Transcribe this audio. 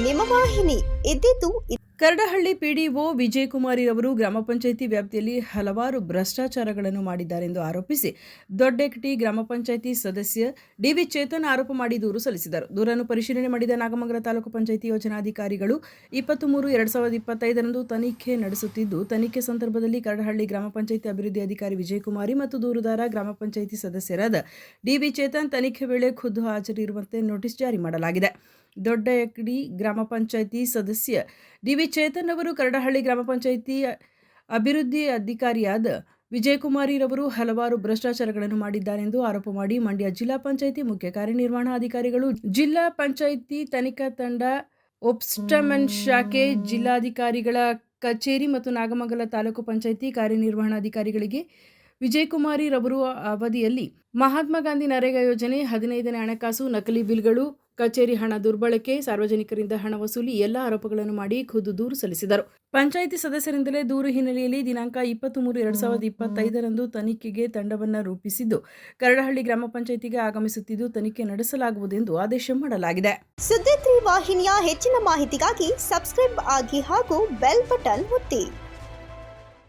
ನಿಮ್ಮ ವಾಹಿನಿ ಇದ್ದಿದ್ದು ಕರಡಹಳ್ಳಿ ಪಿಡಿಒ ವಿಜಯಕುಮಾರಿರವರು ಗ್ರಾಮ ಪಂಚಾಯಿತಿ ವ್ಯಾಪ್ತಿಯಲ್ಲಿ ಹಲವಾರು ಭ್ರಷ್ಟಾಚಾರಗಳನ್ನು ಮಾಡಿದ್ದಾರೆಂದು ಆರೋಪಿಸಿ ದೊಡ್ಡೆಕಟಿ ಗ್ರಾಮ ಪಂಚಾಯಿತಿ ಸದಸ್ಯ ಡಿವಿ ಚೇತನ್ ಆರೋಪ ಮಾಡಿ ದೂರು ಸಲ್ಲಿಸಿದರು. ದೂರನ್ನು ಪರಿಶೀಲನೆ ಮಾಡಿದ ನಾಗಮಂಗಲ ತಾಲೂಕು ಪಂಚಾಯಿತಿ ಯೋಜನಾಧಿಕಾರಿಗಳು 23/2025 ತನಿಖೆ ನಡೆಸುತ್ತಿದ್ದು, ತನಿಖೆ ಸಂದರ್ಭದಲ್ಲಿ ಕರಡಹಳ್ಳಿ ಗ್ರಾಮ ಪಂಚಾಯಿತಿ ಅಭಿವೃದ್ಧಿ ಅಧಿಕಾರಿ ವಿಜಯಕುಮಾರಿ ಮತ್ತು ದೂರುದಾರ ಗ್ರಾಮ ಪಂಚಾಯಿತಿ ಸದಸ್ಯರಾದ ಡಿವಿ ಚೇತನ್ ತನಿಖೆ ವೇಳೆ ಖುದ್ದು ಹಾಜರಿರುವಂತೆ ನೋಟಿಸ್ ಜಾರಿ ಮಾಡಲಾಗಿದೆ. ದೊಡ್ಡಯಕಡಿ ಗ್ರಾಮ ಪಂಚಾಯಿತಿ ಸದಸ್ಯ ಡಿವಿ ಚೇತನ್ ಅವರು ಕರಡಹಳ್ಳಿ ಗ್ರಾಮ ಪಂಚಾಯಿತಿ ಅಭಿವೃದ್ಧಿ ಅಧಿಕಾರಿಯಾದ ವಿಜಯಕುಮಾರಿರವರು ಹಲವಾರು ಭ್ರಷ್ಟಾಚಾರಗಳನ್ನು ಮಾಡಿದ್ದಾರೆಂದು ಆರೋಪ ಮಾಡಿ ಮಂಡ್ಯ ಜಿಲ್ಲಾ ಪಂಚಾಯಿತಿ ಮುಖ್ಯ ಕಾರ್ಯನಿರ್ವಹಣಾಧಿಕಾರಿಗಳು, ಜಿಲ್ಲಾ ಪಂಚಾಯಿತಿ ತನಿಖಾ ತಂಡ, ಒಬ್ಸ್ಟಮನ್ ಶಾಖೆ, ಜಿಲ್ಲಾಧಿಕಾರಿಗಳ ಕಚೇರಿ ಮತ್ತು ನಾಗಮಂಗಲ ತಾಲೂಕು ಪಂಚಾಯಿತಿ ಕಾರ್ಯನಿರ್ವಹಣಾಧಿಕಾರಿಗಳಿಗೆ ವಿಜಯಕುಮಾರಿರವರು ಅವಧಿಯಲ್ಲಿ ಮಹಾತ್ಮ ಗಾಂಧಿ ನರೇಗಾ ಯೋಜನೆ, 15ನೇ ಹಣಕಾಸು, ನಕಲಿ ಬಿಲ್ಗಳು, ಕಚೇರಿ ಹಣ ದುರ್ಬಳಕೆ, ಸಾರ್ವಜನಿಕರಿಂದ ಹಣ ವಸೂಲಿ ಎಲ್ಲ ಆರೋಪಗಳನ್ನು ಮಾಡಿ ಖುದ್ದು ದೂರು ಸಲ್ಲಿಸಿದರು. ಪಂಚಾಯಿತಿ ಸದಸ್ಯರಿಂದಲೇ ದೂರು ಹಿನ್ನೆಲೆಯಲ್ಲಿ ದಿನಾಂಕ 23/2025 ತನಿಖೆಗೆ ತಂಡವನ್ನು ರೂಪಿಸಿದ್ದು, ಕರಡಹಳ್ಳಿ ಗ್ರಾಮ ಪಂಚಾಯಿತಿಗೆ ಆಗಮಿಸುತ್ತಿದ್ದು ತನಿಖೆ ನಡೆಸಲಾಗುವುದೆಂದು ಆದೇಶ ಮಾಡಲಾಗಿದೆ. ಸುದ್ದಿ 3 ವಾಹಿನಿಯ ಹೆಚ್ಚಿನ ಮಾಹಿತಿಗಾಗಿ ಸಬ್ಸ್ಕ್ರೈಬ್ ಆಗಿ ಹಾಗೂ ಬೆಲ್ ಬಟನ್ ಒತ್ತಿ.